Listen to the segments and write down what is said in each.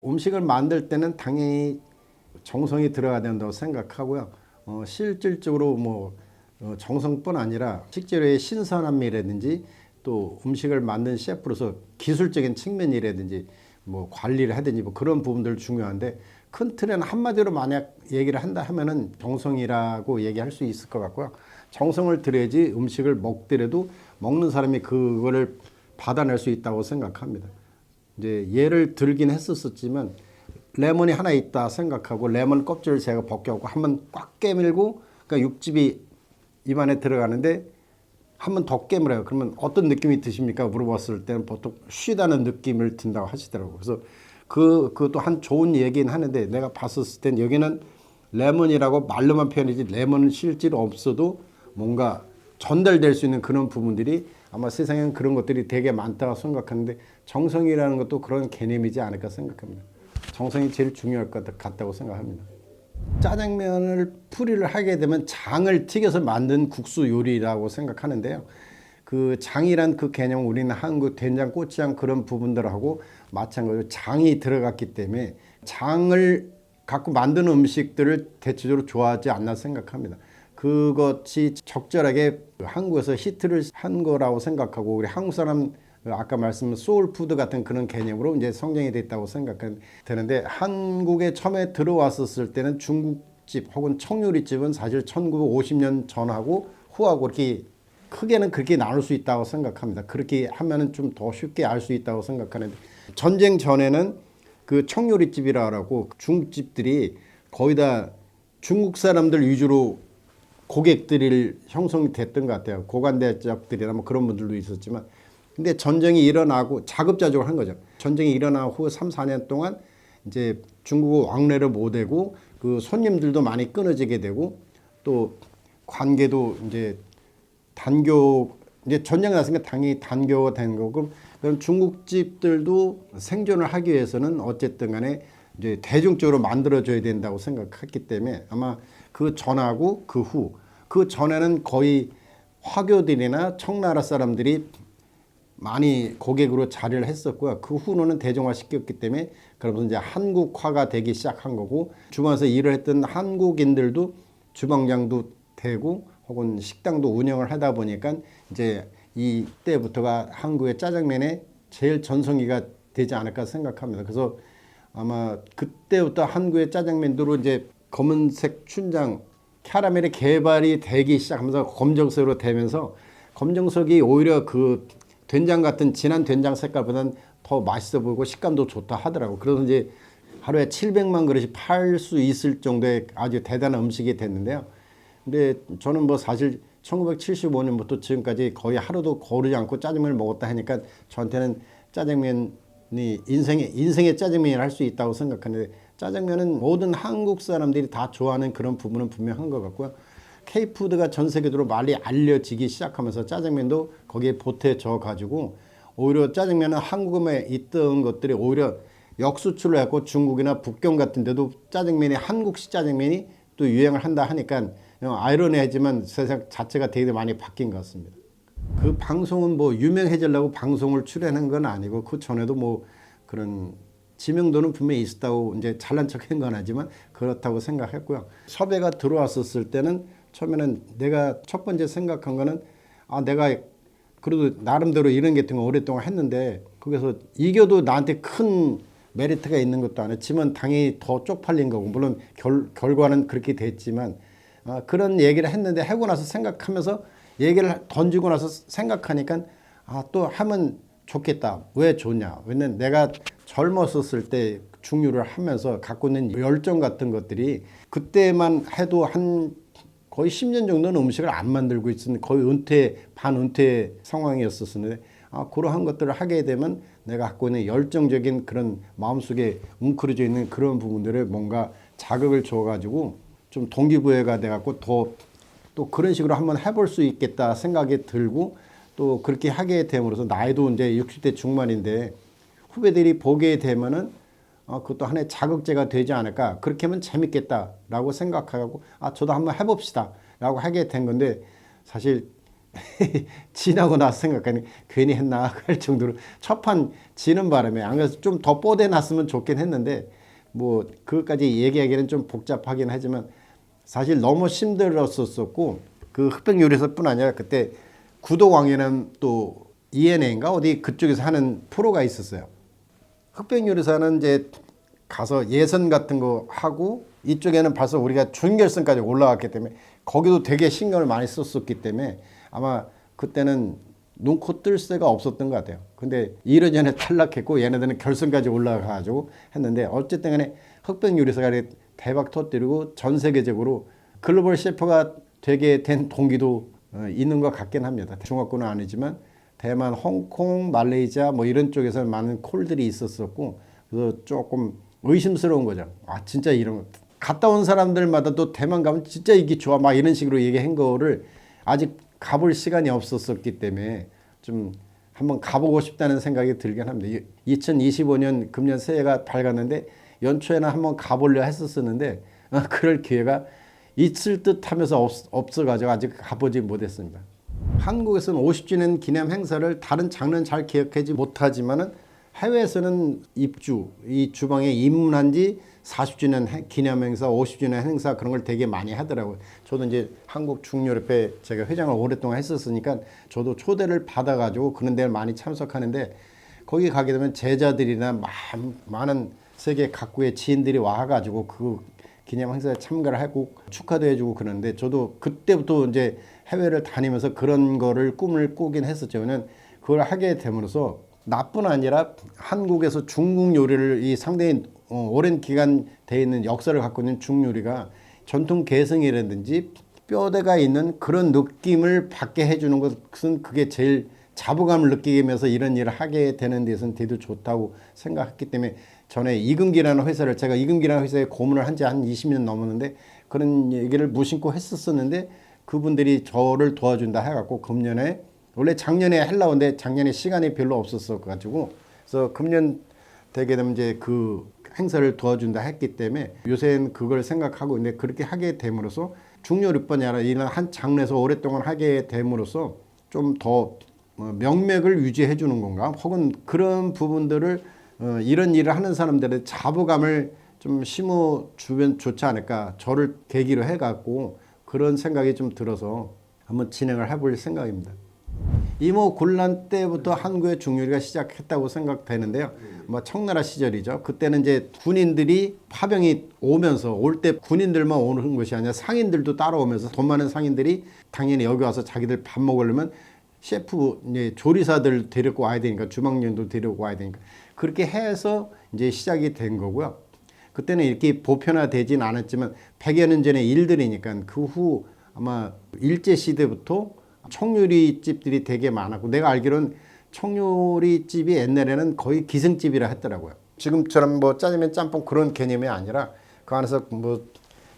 음식을 만들 때는 당연히 정성이 들어가야 된다고 생각하고요. 실질적으로 정성뿐 아니라 식재료의 신선함이라든지 또 음식을 만든 셰프로서 기술적인 측면이라든지 관리를 하든지 그런 부분들 중요한데, 큰 틀에는 한마디로 만약 얘기를 한다 하면은 정성이라고 얘기할 수 있을 것 같고요. 정성을 들여야지 음식을 먹더라도 먹는 사람이 그거를 받아낼 수 있다고 생각합니다. 이제 예를 들긴 했었지만, 레몬이 하나 있다 생각하고 레몬 껍질을 제가 벗겨갖고 한번 꽉 깨물고, 그러니까 육즙이 입안에 들어가는데 한 번 더 깨물어요. 그러면 어떤 느낌이 드십니까? 물어봤을 때는 보통 쉬다는 느낌을 든다고 하시더라고요. 그래서 그것도 한 좋은 얘기는 하는데, 내가 봤었을 땐 여기는 레몬이라고 말로만 표현이지 레몬은 실제로 없어도 뭔가 전달될 수 있는 그런 부분들이 아마 세상에는 그런 것들이 되게 많다고 생각하는데, 정성이라는 것도 그런 개념이지 않을까 생각합니다. 정성이 제일 중요할 것 같다고 생각합니다. 짜장면을 풀이를 하게 되면 장을 튀겨서 만든 국수 요리라고 생각하는데요. 그 장이란 그 개념, 우리는 한국 된장, 고추장 그런 부분들하고 마찬가지로 장이 들어갔기 때문에 장을 갖고 만드는 음식들을 대체적으로 좋아하지 않나 생각합니다. 그것이 적절하게 한국에서 히트를 한 거라고 생각하고, 우리 한국 사람 아까 말씀한 소울푸드 같은 그런 개념으로 이제 성장이 됐다고 생각되는데, 한국에 처음에 들어왔었을 때는 중국집 혹은 청요리집은 사실 1950년 전하고 후하고 이렇게 크게는 그렇게 나눌 수 있다고 생각합니다. 그렇게 하면은 좀 더 쉽게 알 수 있다고 생각하는데, 전쟁 전에는 그 청요리집이라고 중국집들이 거의 다 중국 사람들 위주로 고객들이 형성이 됐던 것 같아요. 고관대적들이나 그런 분들도 있었지만, 근데 전쟁이 일어나고 자급자족을 한 거죠. 전쟁이 일어난 후 3, 4년 동안 이제 중국어 왕래를 못하고 그 손님들도 많이 끊어지게 되고, 또 관계도 이제 이제 전쟁이 났으니까 당연히 단교가 된 거고, 그럼 중국집들도 생존을 하기 위해서는 어쨌든 간에 이제 대중적으로 만들어져야 된다고 생각했기 때문에, 아마 그 전하고 그 전에는 거의 화교들이나 청나라 사람들이 많이 고객으로 자리를 했었고요. 그 후로는 대중화 시켰기 때문에 그러면서 이제 한국화가 되기 시작한 거고, 주방에서 일을 했던 한국인들도 주방장도 되고 혹은 식당도 운영을 하다 보니까 이제 이때부터가 한국의 짜장면의 제일 전성기가 되지 않을까 생각합니다. 그래서 아마 그때부터 한국의 짜장면으로 이제 검은색 춘장 캐러멜이 개발이 되기 시작하면서 검정색으로 되면서, 검정색이 오히려 그 된장 같은 진한 된장 색깔보다는 더 맛있어 보이고 식감도 좋다 하더라고. 그래서 이제 하루에 700만 그릇이 팔 수 있을 정도의 아주 대단한 음식이 됐는데요. 근데 저는 사실 1975년부터 지금까지 거의 하루도 거르지 않고 짜장면을 먹었다 하니까 저한테는 짜장면이 인생의 짜장면이라 할 수 있다고 생각하는데, 짜장면은 모든 한국 사람들이 다 좋아하는 그런 부분은 분명한 것 같고요. K푸드가 전 세계적으로 많이 알려지기 시작하면서 짜장면도 거기에 보태져 가지고, 오히려 짜장면은 한국에 있던 것들이 오히려 역수출을 했고, 중국이나 북경 같은 데도 짜장면이, 한국식 짜장면이 또 유행을 한다 하니까 아이러니하지만 세상 자체가 되게 많이 바뀐 것 같습니다. 그 방송은 유명해지려고 방송을 출연한 건 아니고, 그 전에도 그런 지명도는 분명히 있었다고, 이제 잘난 척 한 건 하지만 그렇다고 생각했고요. 섭외가 들어왔었을 때는 처음에는 내가 첫 번째 생각한 거는, 내가 그래도 나름대로 이런 게 오랫동안 했는데 거기서 이겨도 나한테 큰 메리트가 있는 것도 아니지만 당연히 더 쪽팔린 거고, 물론 결과는 그렇게 됐지만, 그런 얘기를 했는데 하고 나서 생각하면서 얘기를 던지고 나서 생각하니까 또 하면 좋겠다. 왜 좋냐? 왜냐면 내가 젊었었을 때 중류를 하면서 갖고 있는 열정 같은 것들이, 그때만 해도 한 거의 10년 정도는 음식을 안 만들고 있었는데 거의 반은퇴 상황이었었는데, 그러한 것들을 하게 되면 내가 갖고 있는 열정적인 그런 마음속에 웅크려져 있는 그런 부분들을 뭔가 자극을 줘가지고 좀 동기부여가 돼갖고 또 그런 식으로 한번 해볼 수 있겠다 생각이 들고, 또 그렇게 하게 됨으로써 나이도 이제 60대 중반인데 후배들이 보게 되면은 그것도 하나의 자극제가 되지 않을까, 그렇게 하면 재밌겠다라고 생각하고 저도 한번 해봅시다 라고 하게 된 건데, 사실 지나고 나서 생각하니 괜히 했나 할 정도로 첫 판 지는 바람에 안 그래서 좀 더 뽀대 놨으면 좋긴 했는데 뭐 그것까지 얘기하기는 좀 복잡하긴 하지만 사실 너무 힘들었었고 그 흑백 요리사뿐 아니라 그때 구도광이라는 또 ENA인가 어디 그쪽에서 하는 프로가 있었어요. 흑백 요리사는 이제 가서 예선 같은 거 하고 이쪽에는 벌써 우리가 준결승까지 올라갔기 때문에 거기도 되게 신경을 많이 썼었기 때문에 아마 그때는 눈코 뜰 새가 없었던 것 같아요. 근데 1회전에 탈락했고 얘네들은 결승까지 올라가가지고 했는데 어쨌든 간에 흑백 요리사가 대박 터뜨리고 전 세계적으로 글로벌 셰프가 되게 된 동기도 있는 것 같긴 합니다. 중화권은 아니지만 대만, 홍콩, 말레이시아 뭐 이런 쪽에서 많은 콜들이 있었었고 그래서 조금 의심스러운 거죠. 아 진짜 이런 거 갔다 온 사람들마다 또 대만 가면 진짜 이게 좋아 막 이런 식으로 얘기한 거를 아직 가볼 시간이 없었었기 때문에 좀 한번 가보고 싶다는 생각이 들긴 합니다. 2025년 금년 새해가 밝았는데 연초에는 한번 가보려 했었었는데 그럴 기회가 있을 듯 하면서 없어가지고 아직 가보지 못했습니다. 한국에서는 50주년 기념 행사를 다른 장르는 잘 기억하지 못하지만은 해외에서는 입주, 이 주방에 입문한 지 40주년 기념 행사, 50주년 행사 그런 걸 되게 많이 하더라고요. 저도 이제 한국 중요협회 제가 회장을 오랫동안 했었으니까 저도 초대를 받아가지고 그런 데를 많이 참석하는데 거기 가게 되면 제자들이나 많은 세계 각국의 지인들이 와가지고 그 기념 행사에 참가를 하고 축하도 해주고 그러는데 저도 그때부터 이제 해외를 다니면서 그런 거를 꿈을 꾸긴 했었죠. 왜냐면 그걸 하게 됨으로써 나뿐 아니라 한국에서 중국 요리를 이 상당히 오랜 기간 돼 있는 역사를 갖고 있는 중국 요리가 전통 개성이라든지 뼈대가 있는 그런 느낌을 받게 해주는 것은 그게 제일 자부감을 느끼면서 이런 일을 하게 되는 데서는 되게 좋다고 생각했기 때문에 전에 이금기라는 회사를 제가 이금기라는 회사에 고문을 한 지 한 20년 넘었는데 그런 얘기를 무심코 했었었는데 그분들이 저를 도와준다 해갖고 금년에 원래 작년에 하려고 했는데 작년에 시간이 별로 없었어 가지고 그래서 금년 되게 되면 이제 그 행사를 도와준다 했기 때문에 요새는 그걸 생각하고 있는데 그렇게 하게 됨으로써 중요리뿐 아니라 이런 한 장르에서 오랫동안 하게 됨으로써 좀 더 명맥을 유지해 주는 건가 혹은 그런 부분들을 이런 일을 하는 사람들의 자부감을 좀 심어주면 좋지 않을까 저를 계기로 해갖고 그런 생각이 좀 들어서 한번 진행을 해볼 생각입니다. 이모 군란 때부터 한국의 중요리가 시작했다고 생각되는데요. 뭐 청나라 시절이죠. 그때는 이제 군인들이 파병이 오면서 올 때 군인들만 오는 것이 아니라 상인들도 따라오면서 돈 많은 상인들이 당연히 여기 와서 자기들 밥 먹으려면 셰프 이제 조리사들 데리고 와야 되니까 주방장도 데리고 와야 되니까 그렇게 해서 이제 시작이 된 거고요. 그때는 이렇게 보편화되진 않았지만 100여 년 전의 일들이니까 그 후 아마 일제 시대부터 청요리 집들이 되게 많았고 내가 알기로는 청요리 집이 옛날에는 거의 기생집이라 했더라고요. 지금처럼 뭐 짜장면 짬뽕 그런 개념이 아니라 그 안에서 뭐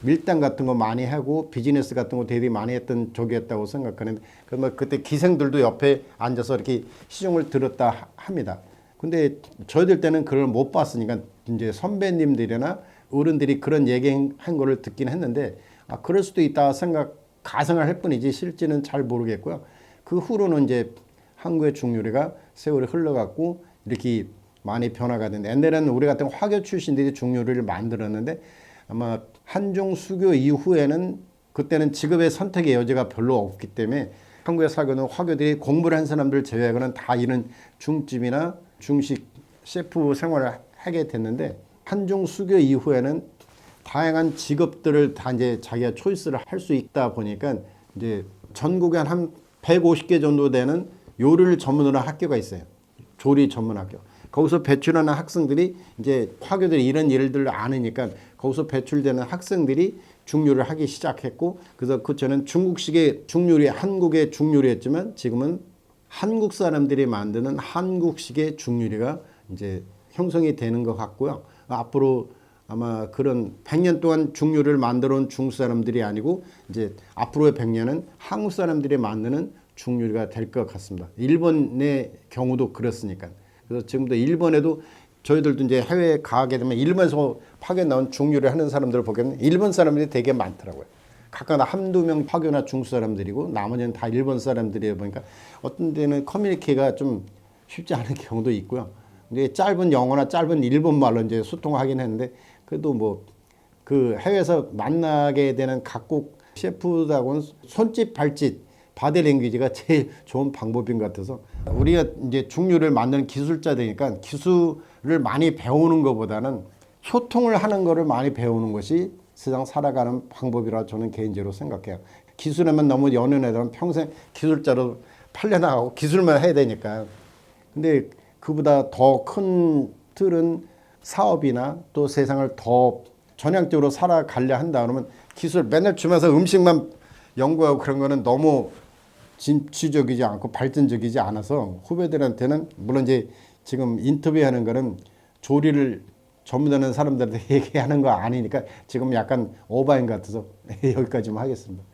밀당 같은 거 많이 하고 비즈니스 같은 거 되게 많이 했던 쪽이었다고 생각하는데 그러면 그때 기생들도 옆에 앉아서 이렇게 시중을 들었다 합니다. 근데 저희들 때는 그걸 못 봤으니까 이제 선배님들이나 어른들이 그런 얘기한 거를 듣긴 했는데 아 그럴 수도 있다 가상을 할 뿐이지 실제는 잘 모르겠고요. 그 후로는 이제 한국의 중요리가 세월이 흘러갔고 이렇게 많이 변화가 됐는데 옛날에는 우리 같은 화교 출신들이 중요리를 만들었는데 아마 한중 수교 이후에는 그때는 직업의 선택의 여지가 별로 없기 때문에 한국의 사교는 화교들이 공부를 한 사람들 제외하고는 다 이런 중집이나 중식 셰프 생활을 하게 됐는데 한중 수교 이후에는 다양한 직업들을 다 이제 자기가 초이스를 할 수 있다 보니까 이제 전국에 한 150개 정도 되는 요리를 전문으로 한 학교가 있어요. 조리 전문 학교. 거기서 배출하는 학생들이 이제 화교들이 이런 일들을 아니니까 거기서 배출되는 학생들이 중요를 하기 시작했고 그래서 그 전엔 중국식의 중요리, 한국의 중요리였지만 지금은 한국 사람들이 만드는 한국식의 중요리가 이제 형성이 되는 것 같고요. 앞으로 아마 그런 100년 동안 중요리를 만들어 온 중국 사람들이 아니고 이제 앞으로의 100년은 한국 사람들이 만드는 중요리가 될 것 같습니다. 일본의 경우도 그렇으니까. 그래서 지금도 일본에도 저희들도 이제 해외에 가게 되면 일본에서 파견 나온 중요리 하는 사람들을 보게 되면 일본 사람들이 되게 많더라고요. 각각 한두 명 화교나 중국 사람들이고 나머지는 다 일본 사람들이다 보니까 어떤 데는 커뮤니케이가 좀 쉽지 않은 경우도 있고요. 근데 짧은 영어나 짧은 일본말로 이제 소통하긴 했는데 그래도 뭐 그 해외에서 만나게 되는 각국 셰프하고는 손짓 발짓 바디 랭귀지가 제일 좋은 방법인 것 같아서 우리가 이제 중류를 만드는 기술자되니까 기술을 많이 배우는 것보다는 소통을 하는 거를 많이 배우는 것이 세상 살아가는 방법이라 저는 개인적으로 생각해요. 기술에만 너무 연연해서는 평생 기술자로 팔려나가고 기술만 해야 되니까. 근데 그보다 더 큰 틀은 사업이나 또 세상을 더 전향적으로 살아가려 한다 그러면 기술 맨날 주면서 음식만 연구하고 그런 거는 너무 진취적이지 않고 발전적이지 않아서 후배들한테는 물론 이제 지금 인터뷰하는 거는 조리를 전문하는 사람들한테 얘기하는 거 아니니까 지금 약간 오바인 것 같아서 여기까지만 하겠습니다.